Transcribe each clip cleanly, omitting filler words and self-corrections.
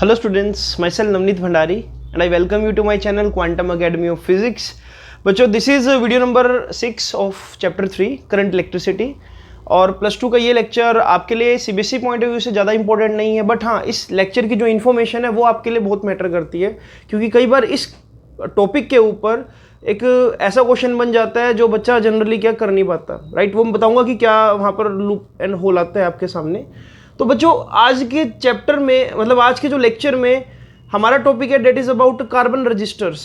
Hello students, myself Navneet Bhandari and I welcome you to my channel Quantum Academy of Physics. बच्चों this is video number 6 of chapter 3 current electricity और plus 2 का ये lecture आपके लिए CBSE point of view से ज़्यादा important नहीं है, बट हाँ इस लेक्चर की जो इन्फॉर्मेशन है वो आपके लिए बहुत मैटर करती है, क्योंकि कई बार इस टॉपिक के ऊपर एक ऐसा क्वेश्चन बन जाता है जो बच्चा जनरली क्या कर नहीं पाता, राइट। वो मैं बताऊंगा कि क्या वहाँ पर लूप एंड होल आता है आपके सामने। तो बच्चों आज के चैप्टर में, मतलब आज के जो लेक्चर में हमारा टॉपिक है that is about carbon resistors.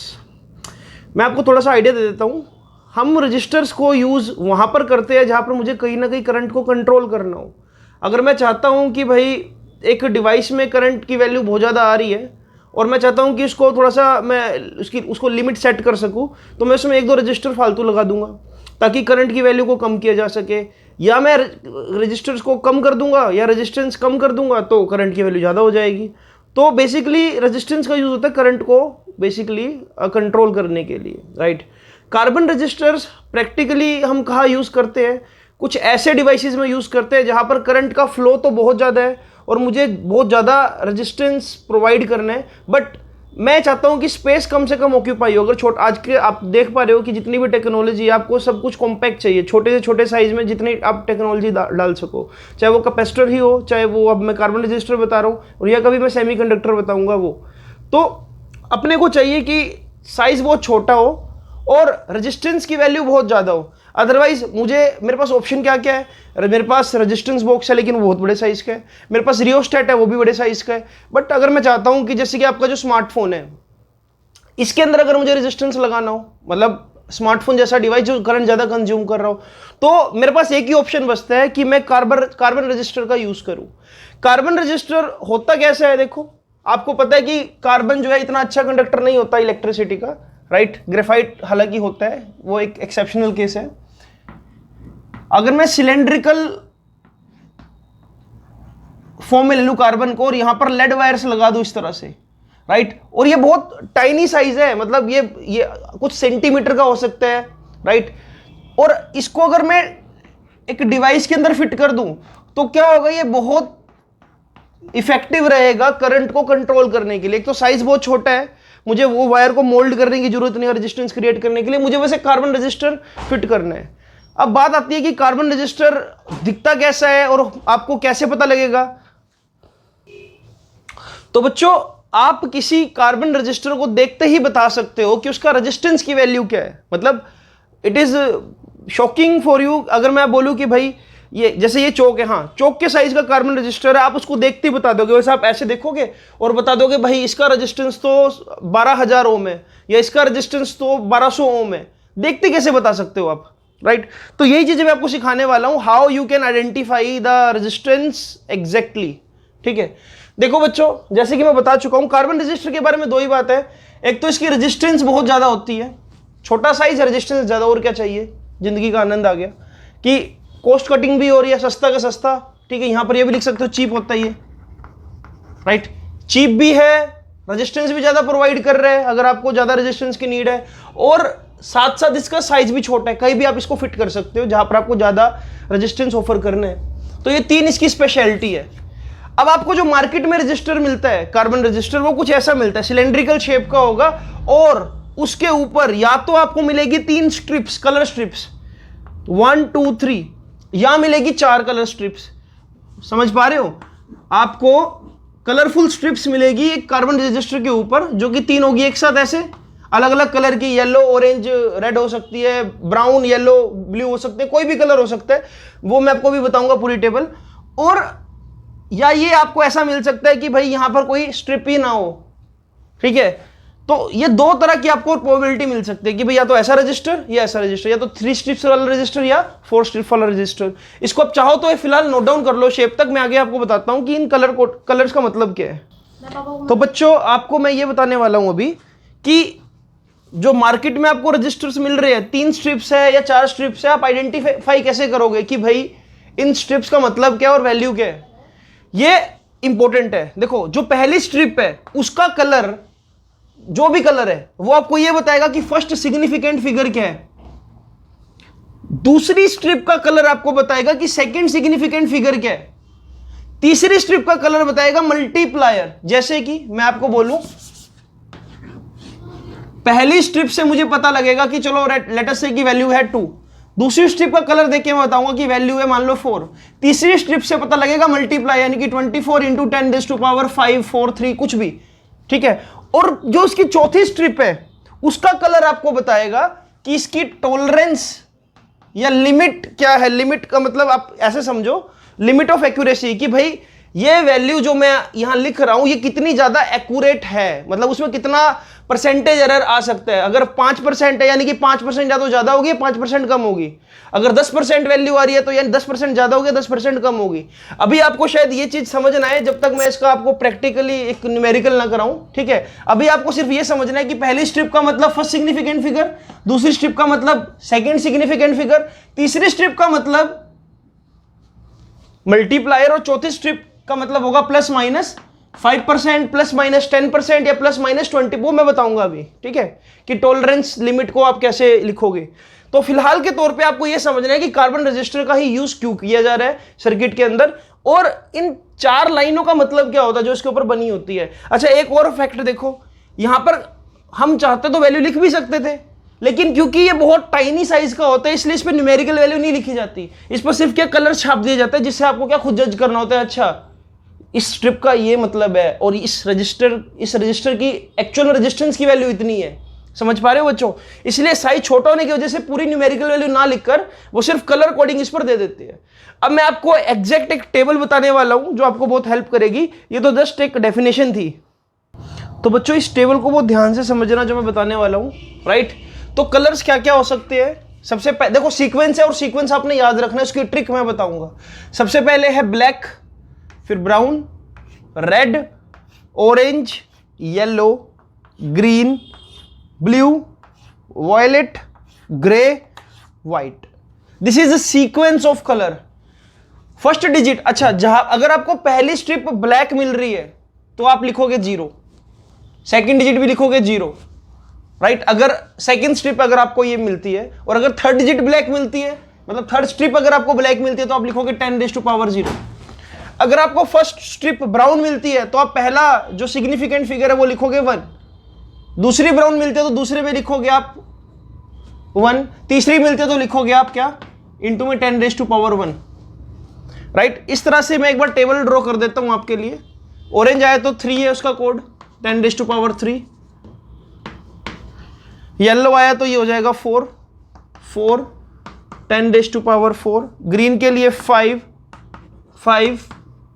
मैं आपको थोड़ा सा आइडिया दे देता हूँ। हम रजिस्टर्स को यूज़ वहाँ पर करते हैं जहाँ पर मुझे कहीं ना कहीं करंट को कंट्रोल करना हो। अगर मैं चाहता हूँ कि भाई एक डिवाइस में करंट की वैल्यू बहुत ज़्यादा आ रही है और मैं चाहता हूँ कि उसको थोड़ा सा मैं उसको लिमिट सेट कर सकूँ, तो मैं उसमें एक दो रजिस्टर फालतू लगा दूंगा ताकि करंट की वैल्यू को कम किया जा सके, या मैं रजिस्टर्स को कम कर दूंगा या रेजिस्टेंस कम कर दूंगा तो करंट की वैल्यू ज़्यादा हो जाएगी। तो बेसिकली रेजिस्टेंस का यूज़ होता है करंट को बेसिकली कंट्रोल करने के लिए, राइट। कार्बन रजिस्टर्स प्रैक्टिकली हम कहाँ यूज़ करते हैं? कुछ ऐसे डिवाइसेस में यूज़ करते हैं जहाँ पर करंट का फ्लो तो बहुत ज़्यादा है और मुझे बहुत ज़्यादा रेजिस्टेंस प्रोवाइड करना है, बट मैं चाहता हूँ कि स्पेस कम से कम ऑक्यूपाई हो। अगर आज के आप देख पा रहे हो कि जितनी भी टेक्नोलॉजी आपको सब कुछ कॉम्पैक्ट चाहिए, छोटे से छोटे साइज में जितनी आप टेक्नोलॉजी डाल सको, चाहे वो कैपेसिटर ही हो, चाहे वो अब मैं कार्बन रजिस्टर बता रहा हूँ और या कभी मैं सेमीकंडक्टर बताऊँगा। वो तो अपने को चाहिए कि साइज़ बहुत छोटा हो और रेजिस्टेंस की वैल्यू बहुत ज़्यादा हो। अदरवाइज मेरे पास ऑप्शन क्या क्या है? मेरे पास रेजिस्टेंस बॉक्स है लेकिन वो बहुत बड़े साइज़ का है, मेरे पास रियोस्टेट है वो भी बड़े साइज़ का है। बट अगर मैं चाहता हूँ कि जैसे कि आपका जो स्मार्टफोन है इसके अंदर अगर मुझे रेजिस्टेंस लगाना हो, मतलब स्मार्टफोन जैसा डिवाइस जो करंट ज़्यादा कंज्यूम कर रहा हो, तो मेरे पास एक ही ऑप्शन बचता है कि मैं कार्बन रजिस्टर का यूज़ करूँ। कार्बन रजिस्टर होता कैसा है? देखो आपको पता है कि कार्बन जो है इतना अच्छा कंडक्टर नहीं होता इलेक्ट्रिसिटी का, राइट। ग्रेफाइट हालांकि होता है, वो एक एक्सेप्शनल केस है। अगर मैं सिलेंड्रिकल फॉर्म में ले लूं कार्बन को और यहां पर लेड वायर्स लगा दूं इस तरह से, राइट, और ये बहुत टाइनी साइज है, मतलब ये कुछ सेंटीमीटर का हो सकता है, राइट। और इसको अगर मैं एक डिवाइस के अंदर फिट कर दूं तो क्या होगा? ये बहुत इफेक्टिव रहेगा करंट को कंट्रोल करने के लिए। एक तो साइज बहुत छोटा है, मुझे वो वायर को मोल्ड करने की जरूरत नहीं है रेजिस्टेंस क्रिएट करने के लिए, मुझे वैसे कार्बन रजिस्टर फिट करना है। अब बात आती है कि कार्बन रजिस्टर दिखता कैसा है और आपको कैसे पता लगेगा? तो बच्चों आप किसी कार्बन रजिस्टर को देखते ही बता सकते हो कि उसका रेजिस्टेंस की वैल्यू क्या है। मतलब it is shocking for you अगर मैं बोलूं कि भाई ये जैसे ये चौक है, हाँ चौक के साइज का कार्बन रजिस्टर है, आप उसको देखते ही बता दोगे। वैसे आप ऐसे देखोगे और बता दोगे भाई इसका रेजिस्टेंस तो 12,000 ओम है या इसका रेजिस्टेंस तो 1200 ओम है। देखते कैसे बता सकते हो आप, राइट। तो यही चीजें मैं आपको सिखाने वाला हूं, how you can identify the resistance exactly, ठीक है। देखो बच्चों जैसे कि मैं बता चुका हूं कार्बन रजिस्टर के बारे में दो ही बात है। एक तो इसकी रेजिस्टेंस बहुत ज्यादा होती है, छोटा साइज रेजिस्टेंस ज्यादा, और क्या चाहिए? जिंदगी का आनंद आ गया कि कॉस्ट कटिंग भी हो रही है, सस्ता का सस्ता, ठीक है। यहां पर ये भी लिख सकते हो चीप होता ही है, राइट। चीप भी है, रेजिस्टेंस भी ज्यादा प्रोवाइड कर रहे हैं अगर आपको ज्यादा रेजिस्टेंस की नीड है, और साथ साथ इसका साइज भी छोटा है, कहीं भी आप इसको फिट कर सकते हो जहां पर आपको ज्यादा रेजिस्टेंस ऑफर करना है। तो ये तीन इसकी स्पेशलिटी है। अब आपको जो मार्केट में रजिस्टर मिलता है कार्बन रजिस्टर, वो कुछ ऐसा मिलता है, सिलेंड्रिकल शेप का होगा और उसके ऊपर या तो आपको मिलेगी 3 स्ट्रिप्स, कलर स्ट्रिप्स 1 2 3, या मिलेगी 4 कलर स्ट्रिप्स। समझ पा रहे हो? आपको कलरफुल स्ट्रिप्स मिलेगी एक कार्बन रजिस्टर के ऊपर, जो कि 3 होगी एक साथ, ऐसे अलग अलग कलर की, येलो ऑरेंज रेड हो सकती है, ब्राउन येलो ब्लू हो सकते हैं, कोई भी कलर हो सकता है, वो मैं आपको भी बताऊंगा पूरी टेबल। और या ये आपको ऐसा मिल सकता है कि भाई यहां पर कोई स्ट्रिप ही ना हो, ठीक है। तो ये दो तरह की आपको प्रोबेबिलिटी मिल सकती है कि भाई या तो ऐसा रजिस्टर या ऐसा रजिस्टर, या तो 3 स्ट्रिप्स वाला रजिस्टर या 4 स्ट्रिप वाला रजिस्टर। इसको आप चाहो तो फिलहाल नोट डाउन कर लो शेप तक, मैं आगे आपको बताता हूं कि इन कलर्स का मतलब क्या है। तो बच्चों आपको मैं ये बताने वाला हूं अभी कि जो मार्केट में आपको रजिस्टर्स मिल रहे हैं, 3 स्ट्रिप्स है या 4 स्ट्रिप्स है, आप आइडेंटिफाई कैसे करोगे कि भाई इन स्ट्रिप्स का मतलब क्या और वैल्यू क्या है? ये इंपॉर्टेंट है। देखो जो पहली स्ट्रिप है उसका कलर, जो भी कलर है, वो आपको ये बताएगा कि फर्स्ट सिग्निफिकेंट फिगर क्या है। दूसरी स्ट्रिप का कलर आपको बताएगा कि सेकंड सिग्निफिकेंट फिगर क्या है। तीसरी स्ट्रिप का कलर बताएगा मल्टीप्लायर। जैसे कि मैं आपको बोलूं, पहली स्ट्रिप से मुझे पता लगेगा कि चलो लेट अस से की वैल्यू है 2, दूसरी स्ट्रिप का कलर देख के मैं बताऊंगा कि वैल्यू है मान लो 4, तीसरी स्ट्रिप से पता लगेगा मल्टीप्लाई, यानी कि 24 इंटू 10⁵ 4 3 कुछ भी, ठीक है। और जो इसकी चौथी स्ट्रिप है उसका कलर आपको बताएगा कि इसकी टॉलरेंस या लिमिट क्या है। लिमिट का मतलब आप ऐसे समझो, लिमिट ऑफ एक्यूरेसी, कि भाई ये वैल्यू जो मैं यहां लिख रहा हूं ये कितनी ज्यादा एक्यूरेट है, मतलब उसमें कितना परसेंटेज एरर आ सकता है। अगर 5% है यानी कि 5% या तो ज्यादा होगी, 5% कम होगी। अगर 10% वैल्यू आ रही है तो यानी 10% ज्यादा होगी, 10% कम होगी। अभी आपको शायद ये चीज समझ ना आए जब तक मैं इसका आपको प्रैक्टिकली एक न्यूमेरिकल ना कराऊं, ठीक है। अभी आपको सिर्फ ये समझना है कि पहली स्ट्रिप का मतलब फर्स्ट सिग्निफिकेंट फिगर, दूसरी स्ट्रिप का मतलब सेकेंड सिग्निफिकेंट फिगर, तीसरी स्ट्रिप का मतलब मल्टीप्लायर, और चौथी स्ट्रिप का मतलब होगा ±5%, ±10% या ±20, वो मैं बताऊंगा अभी, ठीक है, कि टॉलरेंस लिमिट को आप कैसे लिखोगे। तो फिलहाल के तौर पे आपको यह समझना है कि कार्बन रजिस्टर का ही यूज क्यों किया जा रहा है सर्किट के अंदर, और इन 4 लाइनों का मतलब क्या होता है जो इसके ऊपर बनी होती है। अच्छा, एक और फैक्ट देखो, यहां पर हम चाहते तो वैल्यू लिख भी सकते थे, लेकिन क्योंकि ये बहुत टाइनी साइज का होता है इसलिए इस पर न्यूमेरिकल वैल्यू नहीं लिखी जाती। इस पर सिर्फ क्या कलर छाप दिया जाता है, जिससे आपको क्या खुद जज करना होता है, अच्छा इस स्ट्रिप का ये मतलब है और इस रजिस्टर की एक्चुअल रेजिस्टेंस की वैल्यू इतनी है। समझ पा रहे हो बच्चों? इसलिए साइज छोटा होने की वजह से पूरी न्यूमेरिकल वैल्यू ना लिखकर वो सिर्फ कलर कोडिंग इस पर दे देते हैं। अब मैं आपको एग्जैक्ट एक टेबल बताने वाला हूं जो आपको बहुत हेल्प करेगी। ये तो जस्ट एक डेफिनेशन थी, तो बच्चों इस टेबल को बहुत ध्यान से समझना जो मैं बताने वाला हूं, राइट। तो कलर्स क्या क्या हो सकते हैं, सबसे पहले देखो सीक्वेंस है और सीक्वेंस आपने याद रखना है, उसकी ट्रिक मैं बताऊंगा। सबसे पहले है ब्लैक, फिर brown, red, orange, yellow, green, blue, violet, grey, white. This is the sequence of colour. First digit, अच्छा जहां अगर आपको पहली स्ट्रिप ब्लैक मिल रही है तो आप लिखोगे 0, सेकंड डिजिट भी लिखोगे 0, राइट। अगर सेकंड स्ट्रिप अगर आपको ये मिलती है और अगर थर्ड डिजिट ब्लैक मिलती है, मतलब थर्ड स्ट्रिप अगर आपको ब्लैक मिलती है तो आप लिखोगे 10⁻�0। अगर आपको फर्स्ट स्ट्रिप ब्राउन मिलती है तो आप पहला जो सिग्निफिकेंट फिगर है वो लिखोगे 1, दूसरी ब्राउन मिलती है तो दूसरे में लिखोगे आप 1, तीसरी मिलती है तो लिखोगे आप क्या, इंटू में 10⁻1, राइट। इस तरह से मैं एक बार टेबल ड्रॉ कर देता हूं आपके लिए। ऑरेंज आया तो 3 है उसका कोड, 10⁻3। येलो आया तो ये हो जाएगा 4, 10⁻4। ग्रीन के लिए 5,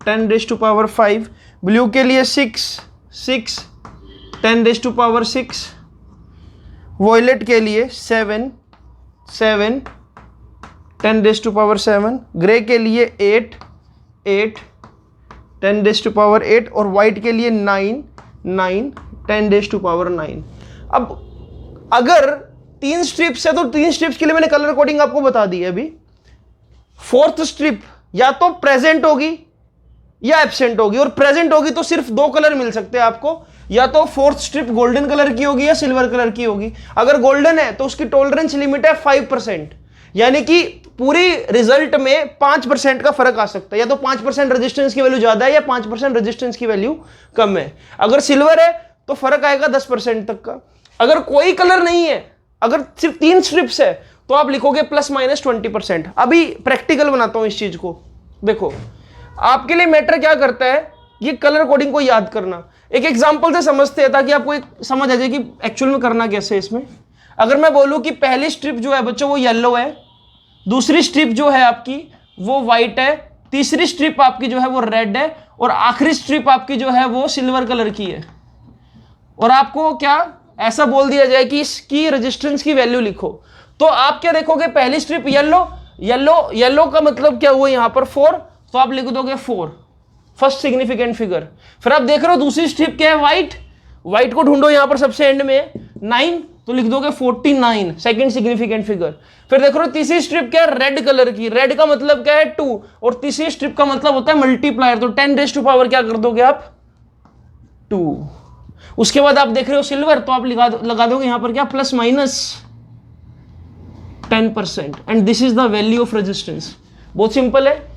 10⁻5। ब्लू के लिए 6, 10⁻6। वॉयलेट के लिए 7, 10⁻7। ग्रे के लिए 8, 10⁻8। और वाइट के लिए 9, 10⁻9। अब अगर 3 स्ट्रिप्स है तो 3 स्ट्रिप्स के लिए मैंने कलर कोडिंग आपको बता दी है अभी। फोर्थ स्ट्रिप या तो प्रेजेंट होगी या एब्सेंट होगी, और प्रेजेंट होगी तो सिर्फ 2 कलर मिल सकते हैं आपको, या तो फोर्थ स्ट्रिप गोल्डन कलर की होगी या सिल्वर कलर की होगी। अगर गोल्डन है तो उसकी टॉलरेंस लिमिट है 5%, यानी कि पूरी रिजल्ट में 5% का फर्क आ सकता है, या तो 5% रेजिस्टेंस की वैल्यू ज्यादा है या 5% रेजिस्टेंस की वैल्यू कम है। अगर सिल्वर है तो फर्क आएगा 10% तक का। अगर कोई कलर नहीं है, अगर सिर्फ 3 स्ट्रिप्स है तो आप लिखोगे ±20%। अभी प्रैक्टिकल बनाता हूं इस चीज को। देखो आपके लिए मैटर क्या करता है, ये कलर कोडिंग को याद करना। एक एग्जांपल से समझते हैं ताकि आपको एक समझ आ जाए कि एक्चुअल में करना कैसे है इसमें। अगर मैं बोलूं कि पहली स्ट्रिप जो है बच्चों वो येलो है, दूसरी स्ट्रिप जो है आपकी वो व्हाइट है, तीसरी स्ट्रिप आपकी जो है वो रेड है, और आखिरी स्ट्रिप आपकी जो है वो सिल्वर कलर की है, और आपको क्या ऐसा बोल दिया जाए कि इसकी रेजिस्टेंस की वैल्यू लिखो, तो आप क्या देखोगे, पहली स्ट्रिप येलो का मतलब क्या हुआ यहां पर 4, तो आप लिख दोगे 4, फर्स्ट सिग्निफिकेंट फिगर। फिर आप देख रहे हो दूसरी स्ट्रिप क्या है, व्हाइट को ढूंढो यहां पर सबसे एंड में 9, तो लिख दोगे 49, सेकंड सिग्निफिकेंट फिगर। फिर देख रहे हो तीसरी स्ट्रिप क्या है, रेड कलर की, रेड का मतलब क्या है 2, और तीसरी स्ट्रिप का मतलब होता है मल्टीप्लायर, तो 10⁻, क्या कर दोगे आप 2। उसके बाद आप देख रहे हो सिल्वर, तो आप लगा दोगे यहां पर क्या, ±10%, and this is the value of resistance. बहुत सिंपल है।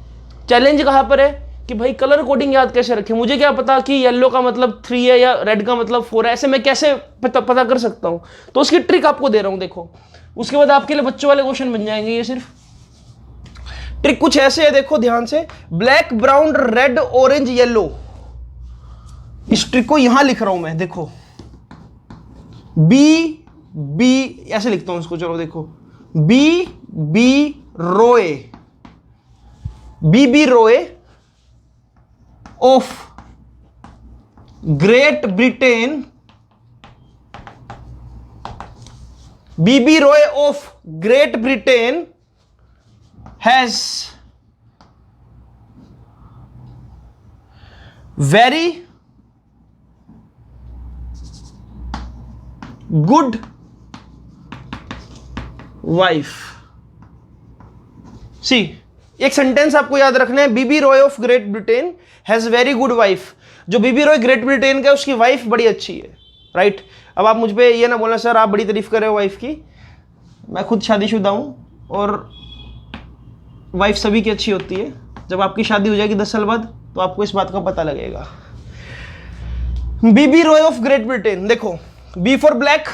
चैलेंज कहां पर है कि भाई कलर कोडिंग याद कैसे रखें, मुझे क्या पता कि येलो का मतलब 3 है या रेड का मतलब 4 है, ऐसे मैं कैसे पता कर सकता हूं। तो उसकी ट्रिक आपको दे रहा हूं, देखो। उसके बाद आपके लिए बच्चों वाले क्वेश्चन बन जाएंगे ये सिर्फ। ट्रिक कुछ ऐसे है, देखो ध्यान से, black brown red orange yellow. इस ट्रिक को यहां लिख रहा हूं मैं, देखो बी ऐसे लिखता हूं इसको, चलो देखो, B Roy of Great Britain, BB Roy of Great Britain has very good wife. See, एक सेंटेंस आपको याद रखना है, BB Roy of Great Britain has very good wife. जो बीबी रॉय ग्रेट ब्रिटेन का, उसकी वाइफ बड़ी अच्छी है, राइट। अब आप मुझ पे ये ना बोलना सर आप बड़ी तारीफ कर रहे हो वाइफ की, मैं खुद शादीशुदा हूं और वाइफ सभी की अच्छी होती है। जब आपकी शादी हो जाएगी 10 साल बाद तो आपको इस बात का पता लगेगा। BB Roy of Great Britain, देखो, B for black,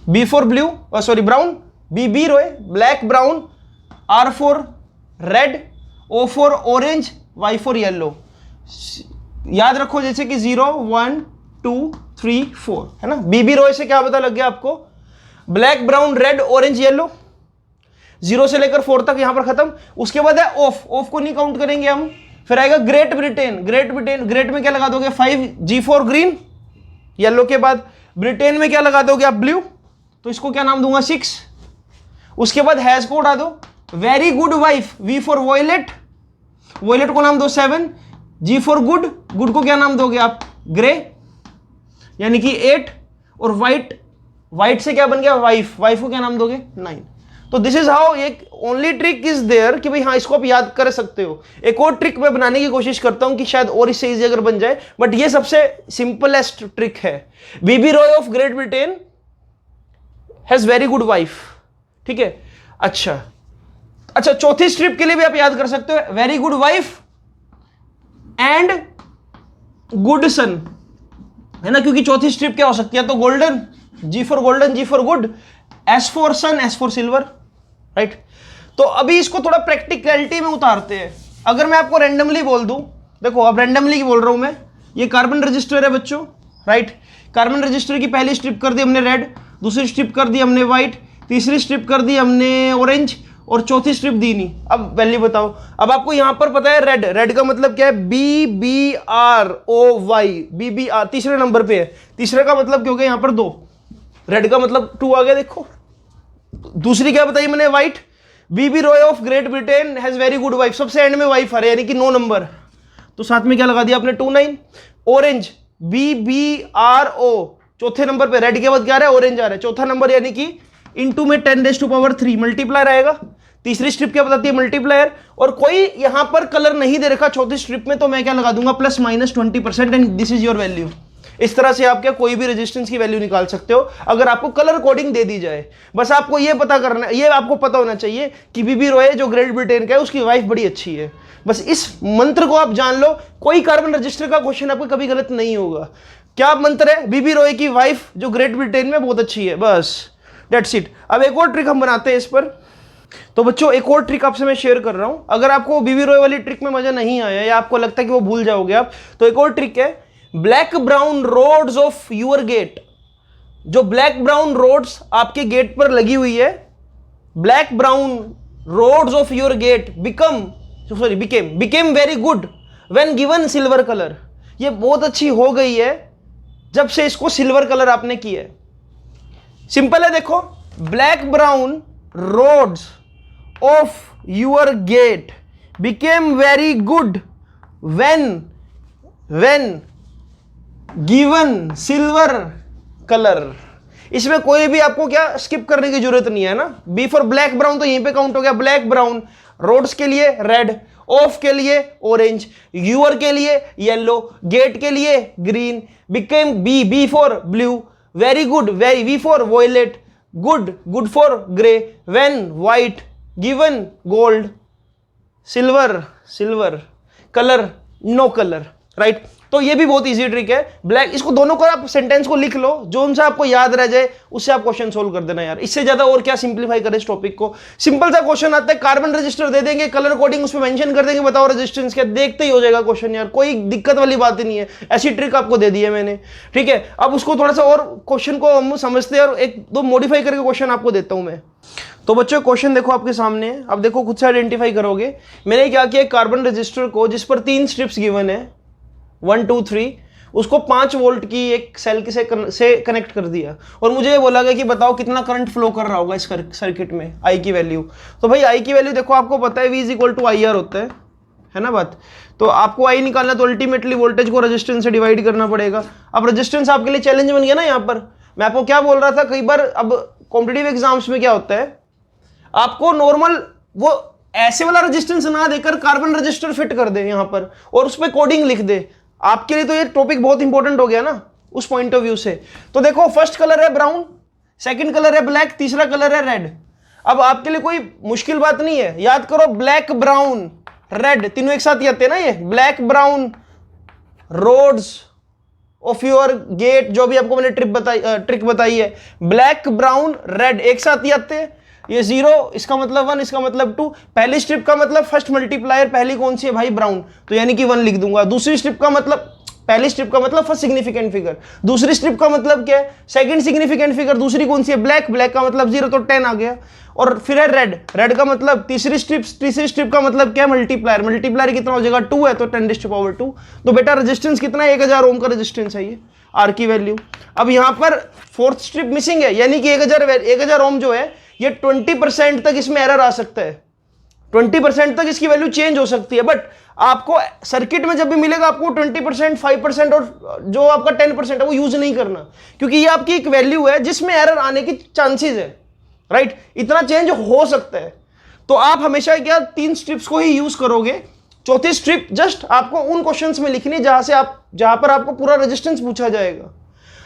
B for blue, sorry brown, BB ROY black brown, R for red, O for orange, Y for yellow. याद रखो जैसे कि 0 1 2 3 4 है ना। बीबी रॉय से क्या पता लग गया आपको, black brown red orange yellow, 0 से लेकर 4 तक यहां पर खत्म। उसके बाद है ऑफ, ऑफ को नहीं काउंट करेंगे हम। फिर आएगा great Britain, great Britain, great में क्या लगा दोगे 5, जी फॉर ग्रीन, येलो के बाद ब्रिटेन में क्या लगा दोगे आप ब्लू, तो इसको क्या नाम दूंगा 6। उसके बाद हैज को उड़ा दो, very good wife, V for violet, violet को नाम दो 7, जी फॉर गुड, गुड को क्या नाम दोगे आप ग्रे, यानी कि 8, और व्हाइट, व्हाइट से क्या बन गया वाइफ, वाइफ को क्या नाम दोगे 9। तो दिस इज हाउ, एक ओनली ट्रिक इज देयर कि भाई हाँ इसको आप याद कर सकते हो। एक और ट्रिक मैं बनाने की कोशिश करता हूं कि शायद और इससे इजी अगर बन जाए, बट ये सबसे सिंपलेस्ट ट्रिक है। BB Roy of Great Britain has very good wife, ठीक है। अच्छा, चौथी स्ट्रिप के लिए भी आप याद कर सकते हो, very good wife and good son, है ना, क्योंकि चौथी स्ट्रिप क्या हो सकती है, तो golden, G for golden, G for good, S for son, S for silver, right. तो अभी इसको थोड़ा प्रैक्टिकलिटी में उतारते हैं। अगर मैं आपको रैंडमली बोल दूं, देखो अब रैंडमली बोल रहा हूं मैं, ये कार्बन रजिस्टर है बच्चों, राइट। कार्बन रजिस्टर की पहली स्ट्रिप कर दी हमने रेड, दूसरी स्ट्रिप कर दी हमने व्हाइट, तीसरी स्ट्रिप कर दी हमने ऑरेंज, और चौथी स्ट्रिप दी नहीं। अब वैल्यू बताओ। अब आपको यहां पर पता है रेड, रेड का मतलब क्या है, B B R O Y, B B R तीसरे नंबर पे है। तीसरे का मतलब क्योंकि यहां पर 2, रेड का मतलब 2 आ गया, देखो। दूसरी क्या बताई मैंने, white, BB Roy of Great Britain has very good wife, सबसे एंड में वाइफ आ रहा है, यानी कि 9 नंबर, तो साथ में क्या लगा दिया आपने 2 9। Orange, B B R O, चौथे नंबर पे, रेड के बाद क्या आ रहा है ऑरेंज आ रहा है, चौथा नंबर, यानी कि इनटू में 10⁻³ मल्टीप्लायर आएगा। तीसरी स्ट्रिप क्या बताती है, मल्टीप्लायर। और कोई यहां पर कलर नहीं दे रखा चौथी स्ट्रिप में, तो मैं क्या लगा दूंगा ±20%, and this is your value. इस तरह से आप क्या कोई भी रेजिस्टेंस की वैल्यू निकाल सकते हो अगर आपको कलर कोडिंग दे दी जाए। बस आपको ये पता करना, ये आपको पता होना चाहिए कि बीबी रॉय जो ग्रेट ब्रिटेन का है उसकी वाइफ बड़ी अच्छी है। बस इस मंत्र को आप जान लो, कोई कार्बन रजिस्टर का क्वेश्चन आपको कभी गलत नहीं होगा। क्या मंत्र है, बीबी रॉय की वाइफ जो ग्रेट ब्रिटेन में बहुत अच्छी है, बस दैट्स इट। अब एक और ट्रिक हम बनाते हैं इस पर। तो बच्चों एक और ट्रिक आपसे मैं शेयर कर रहा हूं। अगर आपको बीबी रॉय वाली ट्रिक में मजा नहीं आया या आपको लगता है कि वो भूल जाओगे आप, तो एक और ट्रिक है, black brown roads of your gate. जो ब्लैक ब्राउन रोड्स आपके गेट पर लगी हुई है, black brown roads of your gate became very good when given silver colour. ये बहुत अच्छी हो गई है जब से इसको सिल्वर कलर आपने किया है। सिंपल है, देखो, black brown roads of your gate became very good when given silver colour. इसमें कोई भी आपको क्या स्किप करने की जरूरत नहीं है ना। बी फॉर ब्लैक ब्राउन तो यहीं पे काउंट हो गया, ब्लैक ब्राउन, रोड्स के लिए रेड, ऑफ के लिए ऑरेंज, यूअर के लिए येलो, गेट के लिए green, became B for blue, very good V for violet, good for grey, when white, given gold, silver. Colour, no colour, right. तो ये भी बहुत इजी ट्रिक है। ब्लैक, इसको दोनों को आप सेंटेंस को लिख लो, जो उनसे आपको याद रह जाए उससे आप क्वेश्चन सोल्व कर देना यार। इससे ज्यादा और क्या सिंपलीफाई करें इस टॉपिक को। सिंपल सा क्वेश्चन आता है, कार्बन रजिस्टर दे देंगे, कलर कोडिंग उसमें मेंशन कर देंगे, बताओ रेजिस्टेंस क्या, देखते ही हो जाएगा क्वेश्चन यार, कोई दिक्कत वाली बात ही नहीं है। ऐसी ट्रिक आपको दे दी है मैंने, ठीक है। अब उसको थोड़ा सा और क्वेश्चन को हम समझते हैं और एक दो मॉडिफाई करके क्वेश्चन आपको देता हूं मैं। तो बच्चों क्वेश्चन देखो आपके सामने है, अब देखो खुद से आइडेंटिफाई करोगे। मैंने क्या किया, कार्बन रजिस्टर को जिस पर 3 स्ट्रिप्स गिवन है 1 2 3, उसको 5 वोल्ट की एक सेल से कनेक्ट कर दिया और मुझे ये बोला गया कि बताओ कितना करंट फ्लो कर रहा होगा इस सर्किट में, आई की वैल्यू। तो भाई आई की वैल्यू देखो आपको पता है V = IR होता है ना बात। तो आपको आई निकालना तो अल्टीमेटली वोल्टेज को रेजिस्टेंस से डिवाइड करना पड़ेगा। अब रेजिस्टेंस आपके लिए चैलेंज बन गया ना। यहाँ पर मैं आपको क्या बोल रहा था, कई बार अब कॉम्पिटिटिव एग्जाम्स में क्या होता है, आपको नॉर्मल वो ऐसे वाला रेजिस्टेंस ना देकर कार्बन रजिस्टर फिट कर दे यहाँ पर और उस पर कोडिंग लिख दे। आपके लिए तो ये टॉपिक बहुत इंपॉर्टेंट हो गया ना उस पॉइंट ऑफ व्यू से। तो देखो फर्स्ट कलर है ब्राउन, सेकंड कलर है ब्लैक, तीसरा कलर है रेड। अब आपके लिए कोई मुश्किल बात नहीं है, याद करो ब्लैक ब्राउन रेड तीनों एक साथ ही आते हैं ना। ये black brown roads of your gate, जो भी आपको मैंने ट्रिक बताई है, ब्लैक ब्राउन रेड एक साथ ही आते हैं। ये 0 इसका मतलब 1, इसका मतलब 2। पहली स्ट्रिप का मतलब फर्स्ट मल्टीप्लायर पहली कौन सी है भाई, ब्राउन, तो यानी कि 1 लिख दूंगा। दूसरी स्ट्रिप का मतलब, पहली स्ट्रिप का मतलब फर्स्ट सिग्निफिकेंट फिगर, दूसरी स्ट्रिप का मतलब क्या है, सेकंड सिग्निफिकेंट फिगर, दूसरी कौन सी है ब्लैक, ब्लैक का मतलब 0 तो 10 आ गया। और फिर है रेड, रेड का मतलब तीसरी स्ट्रिप का मतलब क्या है, मल्टीप्लायर, मल्टीप्लायर कितना हो जाएगा 2 है तो 10⁻²। तो बेटा रेजिस्टेंस कितना है, 1000 ओम का रेजिस्टेंस है ये आर की वैल्यू। अब यहां पर फोर्थ स्ट्रिप मिसिंग है, यानी कि 1000 ओम जो है ये 20% तक इसमें एरर आ सकता है, 20% तक इसकी वैल्यू चेंज हो सकती है। बट आपको सर्किट में जब भी मिलेगा आपको 20%, 5% और जो आपका 10% है वो यूज नहीं करना, क्योंकि ये आपकी एक वैल्यू है जिसमें एरर आने की चांसेस है, राइट। इतना चेंज हो सकता है। तो आप हमेशा क्या 3 स्ट्रिप्स को ही यूज करोगे। चौथी स्ट्रिप जस्ट आपको उन क्वेश्चंस में लिखनी जहां पर आपको पूरा रेजिस्टेंस पूछा जाएगा।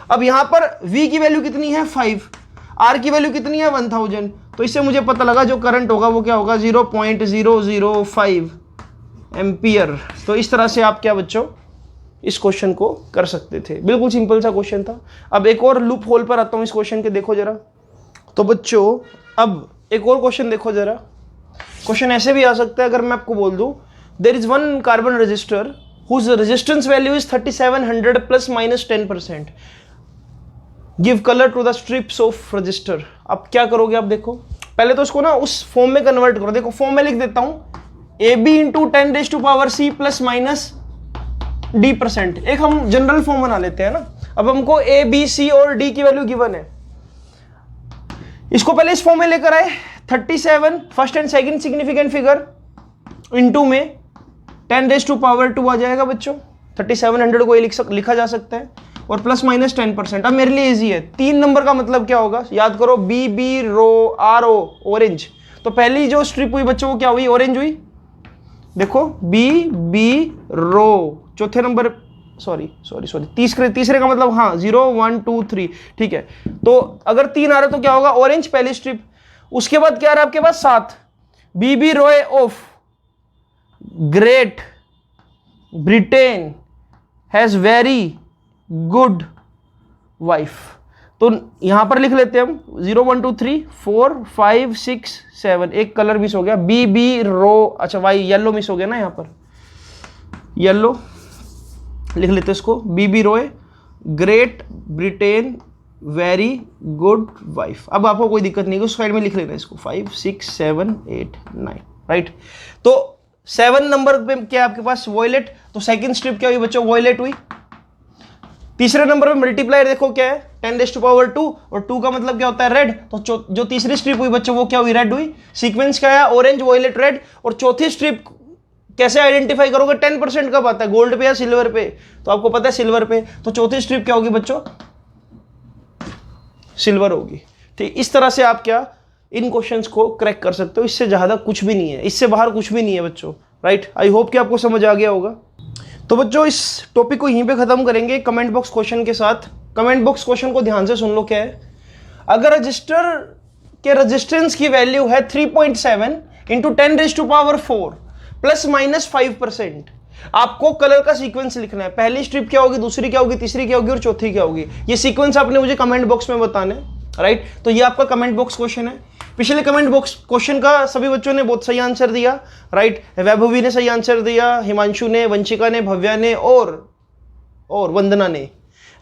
अब यहां पर V की वैल्यू कितनी है 5, R की वैल्यू कितनी है 1000। तो इससे मुझे पता लगा जो करंट होगा वो क्या होगा 0.005 एम्पियर। तो इस तरह से आप क्या बच्चों इस क्वेश्चन को कर सकते थे, बिल्कुल सिंपल सा क्वेश्चन था। अब एक और लूप होल पर आता हूं इस क्वेश्चन के, देखो जरा। तो बच्चों अब एक और क्वेश्चन देखो जरा। क्वेश्चन ऐसे भी आ सकता है, अगर मैं आपको बोल दूं there is one carbon resistor whose resistance value is 3700 ± 10%, give colour to the strips of resistor. अब क्या करोगे आप देखो, पहले तो इसको ना उस फॉर्म में कन्वर्ट करो। देखो फॉर्म में लिख देता हूं AB × 10⁻C ± D%। एक हम जनरल फॉर्म बना लेते हैं ना। अब हमको A, B, C और D की वैल्यू गिवन है, इसको पहले इस फॉर्म में लेकर आए। 37 first and second significant figure into में 10⁻² आ जाएगा बच्चों। 3700 को ये लिखा जा सकता है और ±10%। अब मेरे लिए इजी है, 3 नंबर का मतलब क्या होगा, याद करो BB रो RO ऑरेंज। तो पहली जो स्ट्रिप हुई बच्चों वो क्या हुई, ऑरेंज हुई। देखो BB रो, चौथे नंबर सॉरी तीसरे का मतलब हाँ 0 1 2 3, ठीक है। तो अगर 3 आ रहा तो क्या होगा ऑरेंज पहली स्ट्रिप। उसके बाद क्या आ रहा है आपके पास 7, BB Roy of Great Britain has very good wife. तो यहां पर लिख लेते हैं हम 0 1 2 3 4 5 6 7, एक कलर मिस हो गया BB रो, अच्छा वाई येलो मिस हो गया ना, यहां पर येलो लिख लेते हैं इसको। BB Roy great Britain very good wife. अब आपको कोई दिक्कत नहीं है, उस साइड में लिख लेना इसको 5 6 7 8 9, राइट। तो 7 नंबर पे क्या आपके पास वॉयलेट, तो सेकंड स्ट्रिप क्या हुई बच्चों वॉयलेट हुई। तीसरे नंबर पे मल्टीप्लायर देखो क्या है 10⁻², और 2 का मतलब क्या होता है रेड। तो जो तीसरी स्ट्रिप हुई बच्चों वो क्या हुई रेड हुई। सीक्वेंस क्या है ऑरेंज वॉयलेट रेड। और चौथी स्ट्रिप कैसे आइडेंटिफाई करोगे, 10% कब आता है गोल्ड पे या सिल्वर पे, तो आपको पता है सिल्वर पे। तो चौथी स्ट्रिप क्या होगी बच्चों सिल्वर होगी, ठीक। इस तरह से आप क्या इन क्वेश्चंस को क्रैक कर सकते हो, इससे ज्यादा कुछ भी नहीं है, इससे बाहर कुछ भी नहीं है बच्चों, राइट। आई होप कि आपको समझ आ गया होगा। तो बच्चों इस टॉपिक को यहीं पे खत्म करेंगे कमेंट बॉक्स क्वेश्चन के साथ। कमेंट बॉक्स क्वेश्चन को ध्यान से सुन लो क्या है। अगर रजिस्टर के रेजिस्टेंस की वैल्यू है 3.7 × 10⁻⁴ ±5%, आपको कलर का सीक्वेंस लिखना है, पहली स्ट्रिप क्या होगी, दूसरी क्या होगी, तीसरी क्या होगी और चौथी क्या होगी। ये सीक्वेंस आपने मुझे कमेंट बॉक्स में बताना है, राइट। तो ये आपका कमेंट बॉक्स क्वेश्चन है। पिछले कमेंट बॉक्स क्वेश्चन का सभी बच्चों ने बहुत सही आंसर दिया, राइट। वैभवी ने सही आंसर दिया, हिमांशु ने, वंशिका ने, भव्या ने और वंदना ने,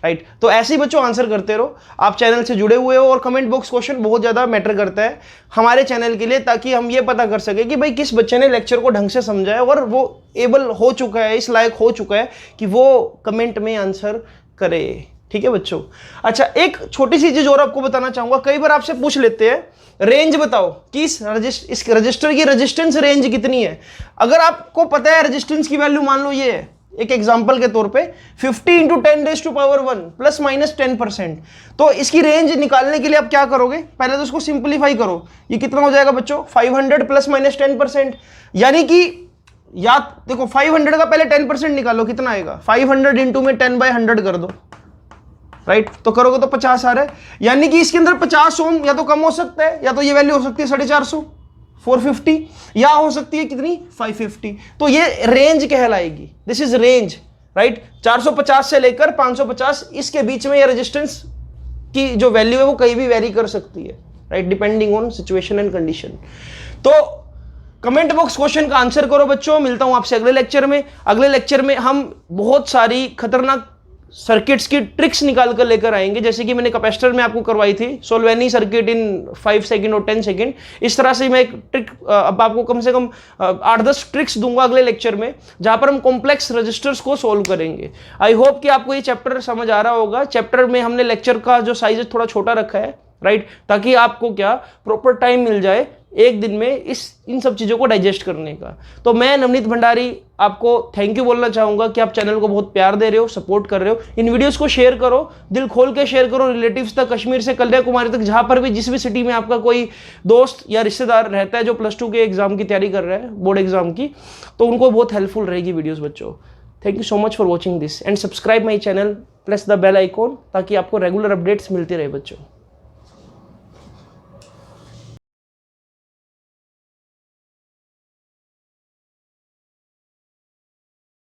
राइट। तो ऐसे ही बच्चों आंसर करते रहो, आप चैनल से जुड़े हुए हो और कमेंट बॉक्स क्वेश्चन बहुत ज़्यादा मैटर करता है हमारे चैनल के लिए, ताकि हम ये पता कर सके कि भाई किस बच्चे ने लेक्चर को ढंग से समझा है और वो एबल हो चुका है, इस लायक हो चुका है कि वो कमेंट में आंसर करे। ठीक है बच्चों। अच्छा, एक छोटी सी चीज़ और आपको बताना चाहूँगा, कई बार आपसे पूछ लेते हैं रेंज बताओ कि इस रजिस्टर की रेजिस्टेंस रेंज कितनी है। अगर आपको पता है रेजिस्टेंस की वैल्यू मान लो ये है, एक एग्जांपल के तौर पे 50 × 10⁻⁻⁴ ±10%, तो इसकी रेंज निकालने के लिए आप क्या करोगे, पहले तो उसको सिंपलीफाई करो। ये कितना हो जाएगा बच्चों, 500 ±10%, यानी कि या देखो 500 का पहले 10% निकालो, कितना आएगा, 500 इंटू में 10/100 कर दो, राइट। तो करोगे तो 50 आ रहा है, यानी कि इसके अंदर 50 ओम या तो कम हो सकता है, या तो ये वैल्यू हो सकती है 450, 450, या हो सकती है कितनी, 550। तो ये रेंज कहलाएगी, दिस इज रेंज, राइट। 450 से लेकर 550 इसके बीच में ये रेजिस्टेंस की जो वैल्यू है वो कहीं भी वेरी कर सकती है, right, depending on situation and condition. तो कमेंट बॉक्स क्वेश्चन का आंसर करो बच्चों। मिलता हूं आपसे अगले लेक्चर में। अगले लेक्चर में हम बहुत सारी खतरनाक सर्किट्स की ट्रिक्स निकाल कर लेकर आएंगे, जैसे कि मैंने कैपेसिटर में आपको करवाई थी सोल्वेनी सर्किट इन 5 सेकंड और 10 सेकंड। इस तरह से मैं एक ट्रिक अब आपको कम से कम 8-10 ट्रिक्स दूंगा अगले लेक्चर में, जहां पर हम कॉम्प्लेक्स रजिस्टर्स को सोल्व करेंगे। आई होप कि आपको ये चैप्टर समझ आ रहा होगा। चैप्टर में हमने लेक्चर का जो साइज है थोड़ा छोटा रखा है, राइट, ताकि आपको क्या प्रॉपर टाइम मिल जाए एक दिन में इन सब चीज़ों को डाइजेस्ट करने का। तो मैं नवनीत भंडारी आपको थैंक यू बोलना चाहूँगा कि आप चैनल को बहुत प्यार दे रहे हो, सपोर्ट कर रहे हो। इन वीडियोस को शेयर करो, दिल खोल के शेयर करो, रिलेटिव्स तक, कश्मीर से कन्याकुमारी तक, जहाँ पर भी जिस भी सिटी में आपका कोई दोस्त या रिश्तेदार रहता है जो +2 के एग्जाम की तैयारी कर रहा है, बोर्ड एग्जाम की, तो उनको बहुत हेल्पफुल रहेगी वीडियोज़ बच्चों। Thank you so much for watching this and subscribe my channel, press the bell icon, ताकि आपको रेगुलर अपडेट्स मिलते रहे बच्चों।